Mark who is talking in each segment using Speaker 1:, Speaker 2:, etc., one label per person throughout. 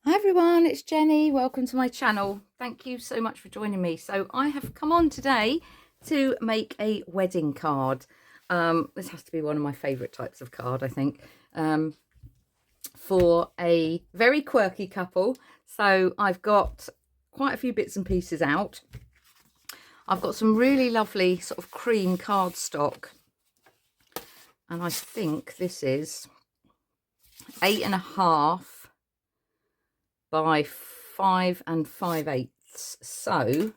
Speaker 1: Hi everyone, it's Jenny. Welcome to my channel. Thank you so much for joining me. So I have come on today to make a wedding card. This has to be one of my favourite types of card, I think, for a very quirky couple. So I've got quite a few bits and pieces out. I've got some really lovely sort of cream cardstock, and I think this is 8.5 by 5 5/8. So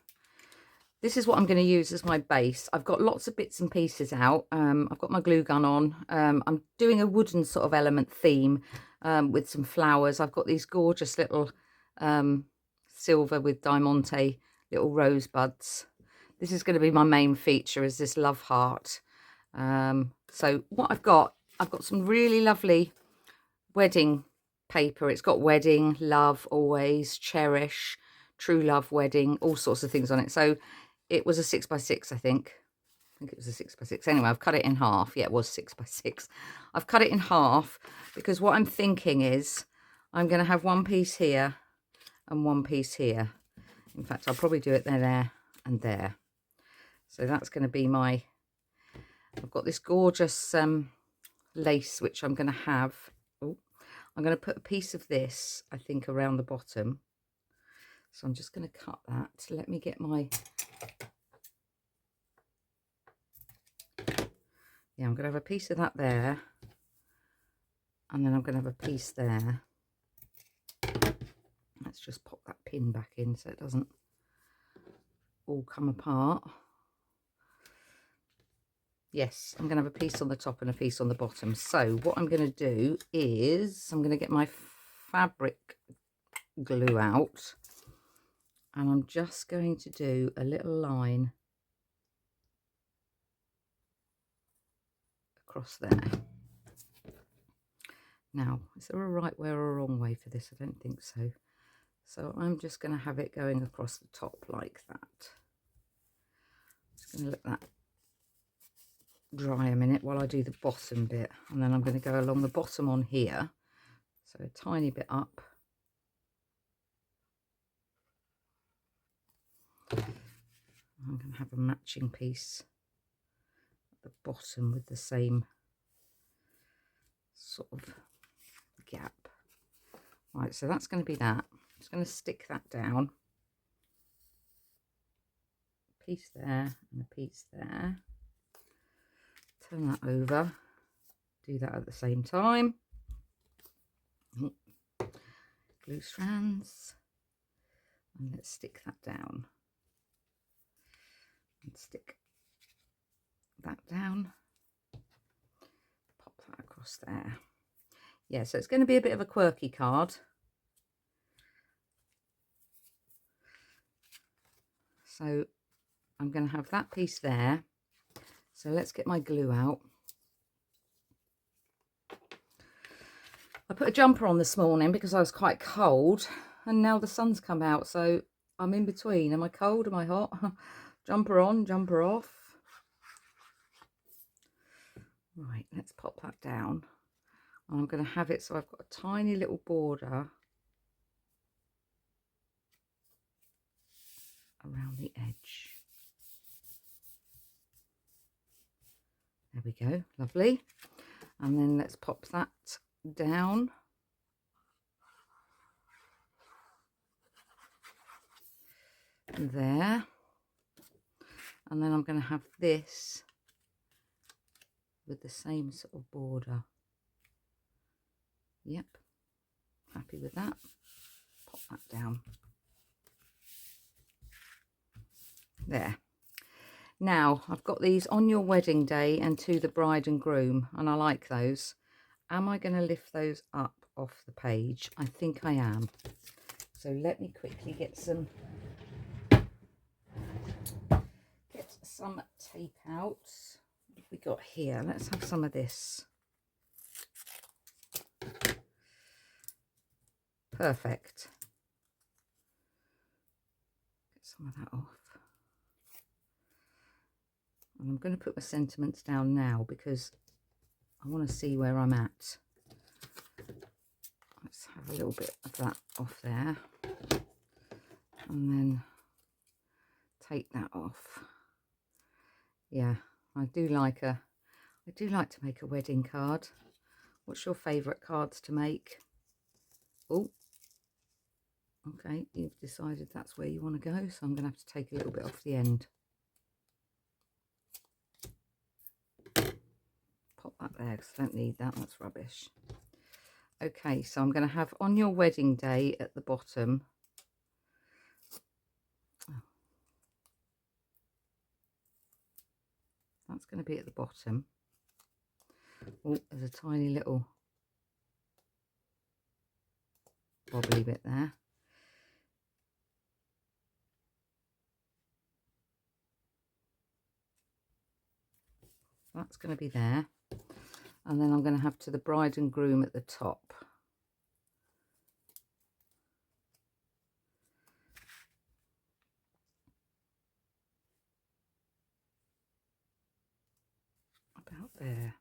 Speaker 1: this is what I'm going to use as my base. I've got lots of bits and pieces out. I've got my glue gun on. I'm doing a wooden sort of element theme with some flowers. I've got these gorgeous little silver with diamante little rosebuds. This is going to be my main feature, is this love heart. So what I've got some really lovely wedding paper. It's got wedding, love, always, cherish, true love, wedding, all sorts of things on it. So it was a 6x6, I think it was a 6x6. Anyway, I've cut it in half. Yeah, it was 6x6. I've cut it in half because what I'm thinking is I'm going to have one piece here and one piece here. In fact, I'll probably do it there and there. So that's going to be my, I've got this gorgeous lace which I'm going to have. I'm going to put a piece of this, I think, around the bottom. So I'm just going to cut that. Let me get my... Yeah, I'm going to have a piece of that there. And then I'm going to have a piece there. Let's just pop that pin back in so it doesn't all come apart. Yes, I'm going to have a piece on the top and a piece on the bottom. So what I'm going to do is I'm going to get my fabric glue out, and I'm just going to do a little line across there. Now, is there a right way or a wrong way for this? I don't think so. So I'm just going to have it going across the top like that. Just going to let that dry a minute while I do the bottom bit, and then I'm going to go along the bottom on here, so a tiny bit up. I'm going to have a matching piece at the bottom with the same sort of gap. Right, so that's going to be that. I'm just going to stick that down. A piece there and a piece there. Turn that over. Do that at the same time. Glue strands. And let's stick that down. And stick that down. Pop that across there. Yeah, so it's going to be a bit of a quirky card. So I'm going to have that piece there. So let's get my glue out. I put a jumper on this morning because I was quite cold, and now the sun's come out, so I'm in between. Am I cold? Am I hot? Jumper on, jumper off. Right, let's pop that down. I'm going to have it so I've got a tiny little border around the edge. There we go, lovely. And then let's pop that down. There. And then I'm going to have this with the same sort of border. Yep, happy with that. Pop that down. There. Now, I've got these on your wedding day and to the bride and groom, and I like those. Am I going to lift those up off the page? I think I am. So let me quickly get some tape out. What have we got here? Let's have some of this. Perfect. Get some of that off. And I'm going to put my sentiments down now because I want to see where I'm at. Let's Let's have a little bit of that off there, and then take that off. Yeah, I do like to make a wedding card. What's your favourite cards to make? Oh, okay, you've decided that's where you want to go, so I'm going to have to take a little bit off the end. Pop that there because I don't need that, that's rubbish. Okay, so I'm going to have on your wedding day at the bottom. That's going to be at the bottom. Oh, there's a tiny little bobbly bit there. That's going to be there. And then I'm going to have to the bride and groom at the top. About there.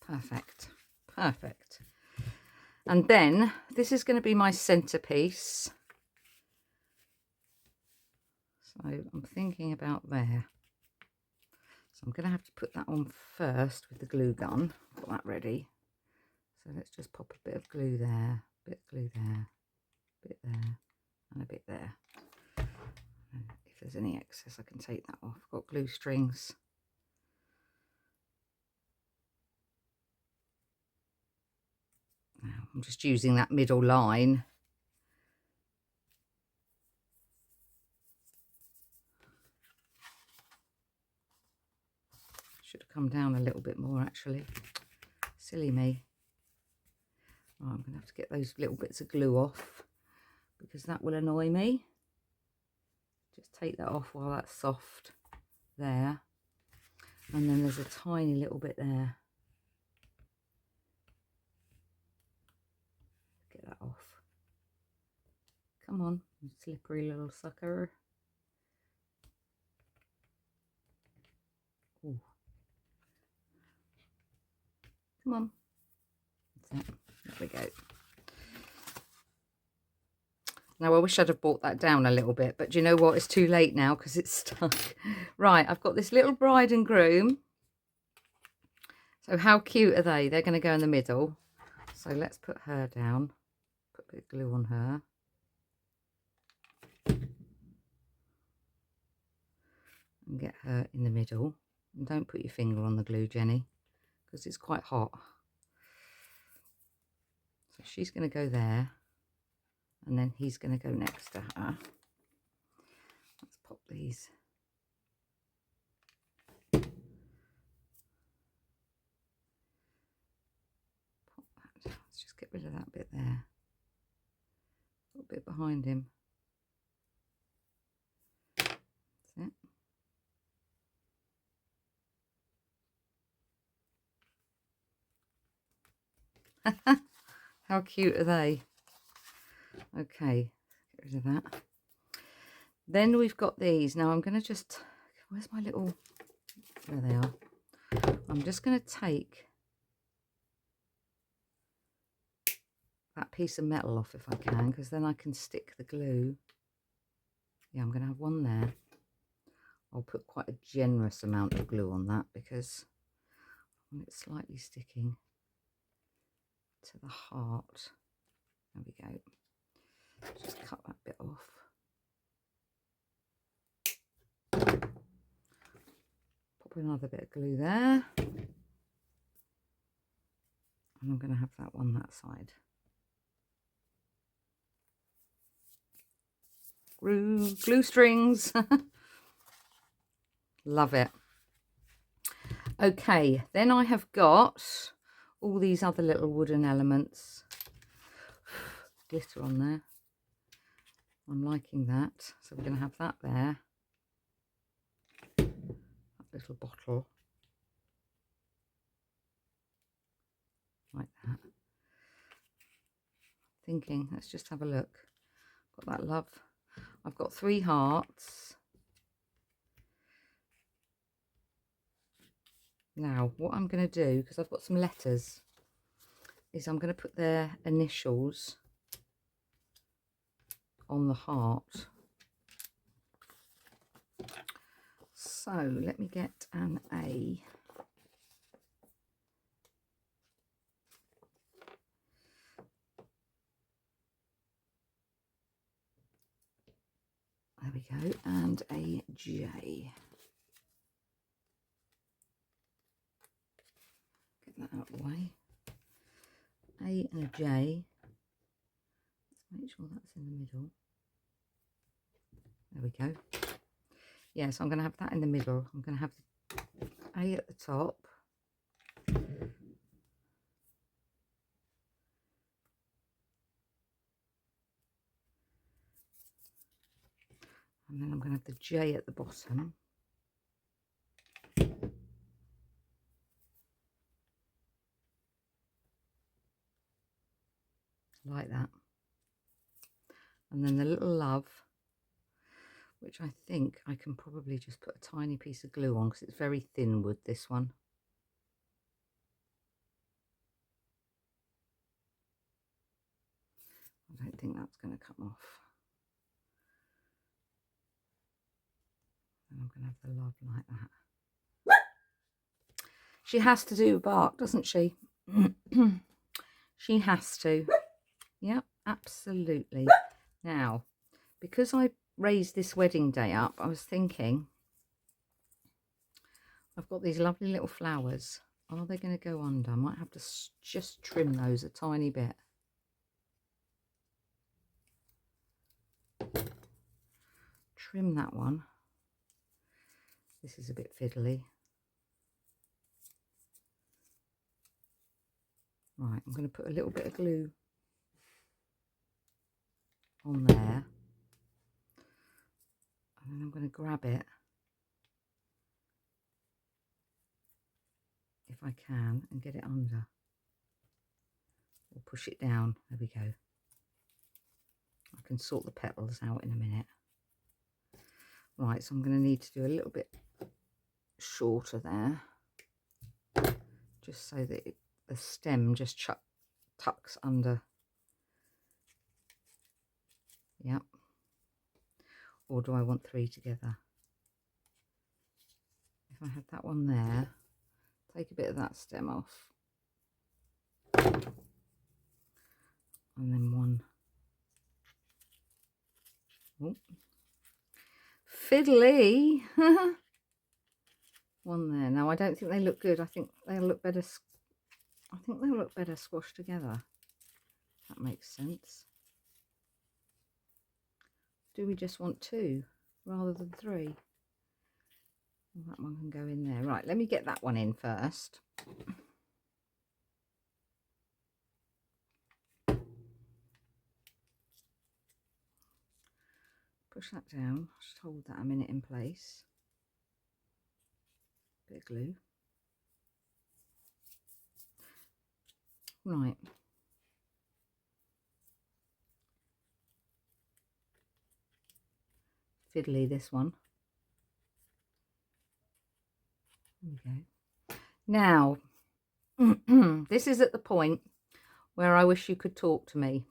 Speaker 1: Perfect. Perfect. And then this is going to be my centerpiece. So I'm thinking about there. So I'm going to have to put that on first with the glue gun. Got that ready. So let's just pop a bit of glue there, bit of glue there, bit there, and a bit there. And if there's any excess, I can take that off. I've got glue strings. Now I'm just using that middle line. Should have come down a little bit more actually. Silly me. Right, I'm going to have to get those little bits of glue off because that will annoy me. Just take that off while that's soft there. And then there's a tiny little bit there. Get that off. Come on, you slippery little sucker. Ooh. Come on. That's it. There we go. Now, I wish I'd have brought that down a little bit, but do you know what? It's too late now because it's stuck. Right, I've got this little bride and groom. So how cute are they? They're going to go in the middle. So let's put her down. Put a bit of glue on her. And get her in the middle. And don't put your finger on the glue, Jenny, because it's quite hot. So she's going to go there. And then he's going to go next to her. Let's pop these. Pop that. Let's just get rid of that bit there. A little bit behind him. That's it. How cute are they? Okay, get rid of that. Then we've got these. Now I'm going to just, where's my little, there they are. I'm just going to take that piece of metal off if I can, because then I can stick the glue. Yeah, I'm going to have one there. I'll put quite a generous amount of glue on that because I want it slightly sticking to the heart. There we go. Just cut that bit off. Pop another bit of glue there. And I'm going to have that one that side. Glue strings. Love it. Okay, then I have got all these other little wooden elements. Glitter on there. I'm liking that. So we're going to have that there. That little bottle. Like that. Thinking, let's just have a look. Got that love. I've got 3 hearts. Now, what I'm going to do, because I've got some letters. is I'm going to put their initials on the heart. So let me get an A. There we go, and a J. Get that out of the way. A and a J. Let's make sure that's in the middle. There we go. Yeah, so I'm going to have that in the middle. I'm going to have the A at the top. And then I'm going to have the J at the bottom. Like that. And then the little love, which I think I can probably just put a tiny piece of glue on because it's very thin wood, this one. I don't think that's going to come off. And I'm going to have the love like that. She has to do bark, doesn't she? She has to. Yep, absolutely. Now, because I raised this wedding day up, I was thinking, I've got these lovely little flowers. Are they going to go under? I might have to just trim those a tiny bit. Trim that one. This is a bit fiddly. Right, I'm going to put a little bit of glue on there. And then I'm going to grab it, if I can, and get it under. Or push it down. There we go. I can sort the petals out in a minute. Right, so I'm going to need to do a little bit shorter there. Just so that the stem just tucks under. Yep. Or do I want 3 together? If I have that one there, take a bit of that stem off. And then one. Oh. Fiddly. One there. Now I don't think they look good. I think they'll look better. I think they'll look better squashed together. That makes sense. Do we just want 2 rather than 3? Well, that one can go in there. Right, let me get that one in first. Push that down. Just hold that a minute in place. Bit of glue. Right. Fiddly, this one. There we go. Now, this is at the point where I wish you could talk to me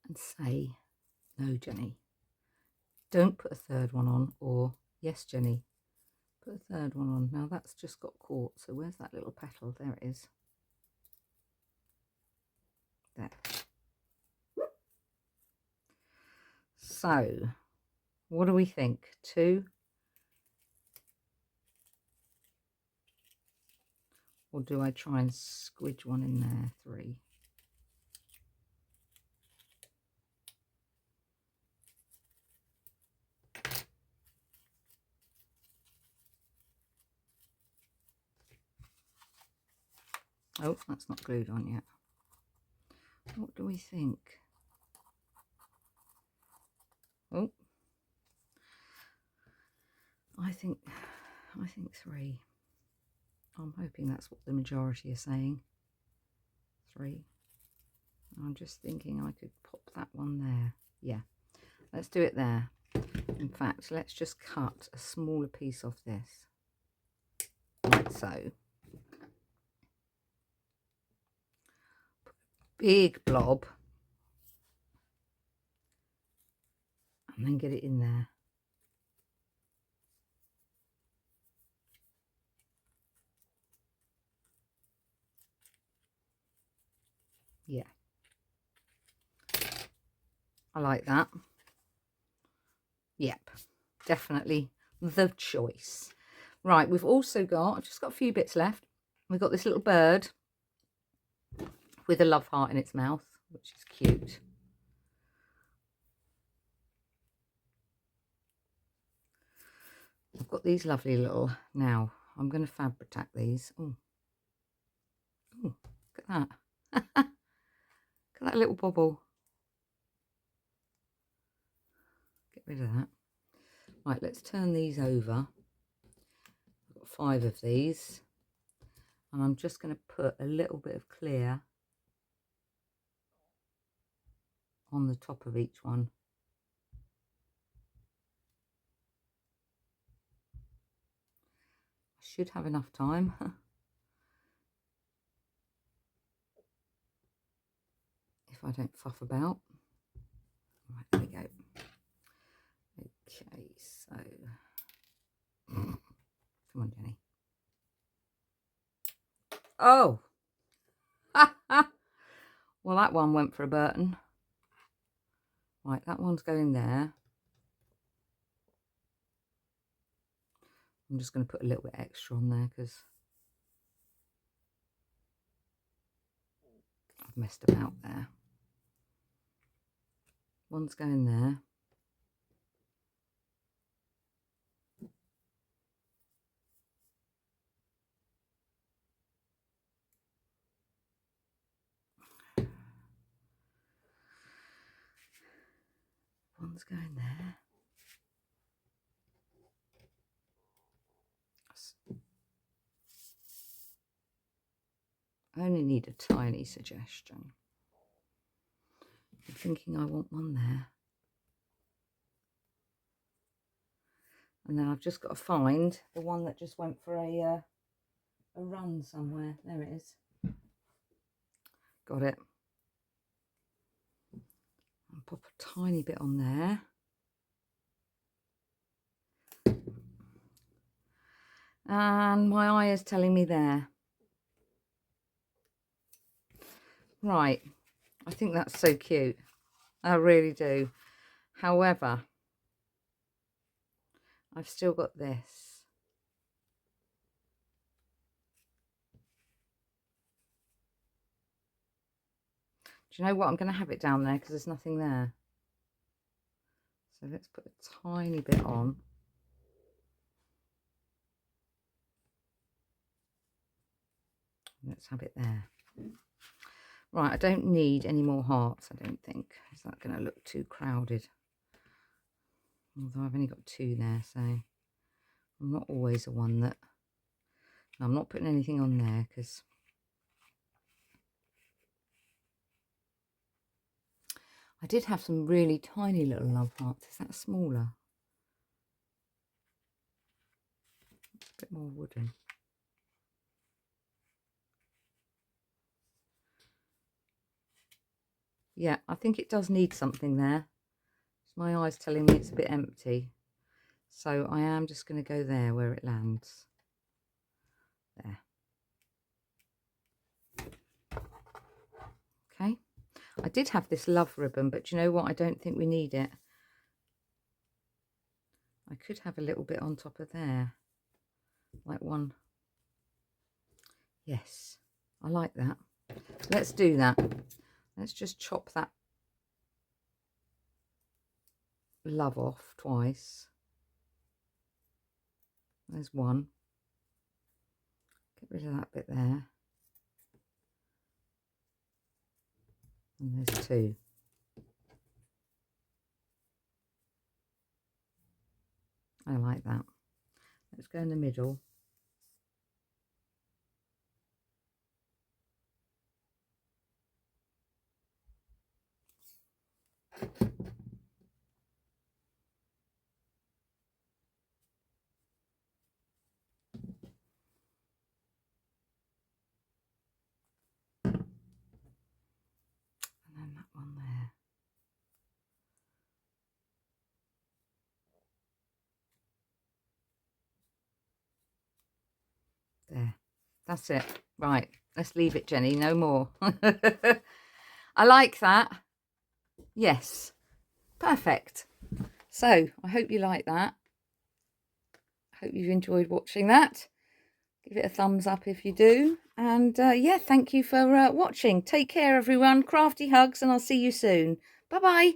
Speaker 1: and say, no, Jenny, don't put a 3rd one on, or yes, Jenny, put a 3rd one on. Now that's just got caught, so where's that little petal? There it is. There. So, what do we think? 2? Or do I try and squidge one in there? 3. Oh, that's not glued on yet. What do we think? Oh, I think 3. I'm hoping that's what the majority are saying. 3. I'm just thinking I could pop that one there. Yeah, let's do it there. In fact, let's just cut a smaller piece off this, like so. big blob and then get it in there. Yeah, I like that. Yep, definitely the choice. Right, we've also got, I've just got a few bits left. We've got this little bird with a love heart in its mouth, which is cute. I've got these lovely little, now I'm going to fabric tack these. Oh, look at that. Look at that little bobble. Get rid of that. Right, let's turn these over. I've got 5 of these. And I'm just going to put a little bit of clear on the top of each one. I should have enough time. If I don't fuff about. Right, there we go. Okay, so come on, Jenny. Oh, well, that one went for a Burton. Right, that one's going there. I'm just going to put a little bit extra on there because I've messed about there. One's going there. One's going there. I only need a tiny suggestion. I'm thinking I want one there. And then I've just got to find the one that just went for a run somewhere. There it is. Got it. I'll pop a tiny bit on there. And my eye is telling me there. Right. I think that's so cute. I really do. However, I've still got this. Do you know what? I'm going to have it down there because there's nothing there. So let's put a tiny bit on. Let's have it there. Right, I don't need any more hearts, I don't think. Is that going to look too crowded? Although I've only got 2 there, so I'm not always the one that... No, I'm not putting anything on there because... I did have some really tiny little love hearts. Is that smaller? A bit more wooden. Yeah, I think it does need something there. My eye's telling me it's a bit empty. So I am just going to go there where it lands. There. Okay. I did have this love ribbon, but do you know what? I don't think we need it. I could have a little bit on top of there. Like one. Yes, I like that. Let's do that. Let's just chop that love off twice. There's one. Get rid of that bit there. And there's 2. I like that. Let's go in the middle. That's it. Right. Let's leave it, Jenny. No more. I like that. Yes. Perfect. So I hope you like that. I hope you've enjoyed watching that. Give it a thumbs up if you do. And yeah, thank you for watching. Take care, everyone. Crafty hugs, and I'll see you soon. Bye-bye.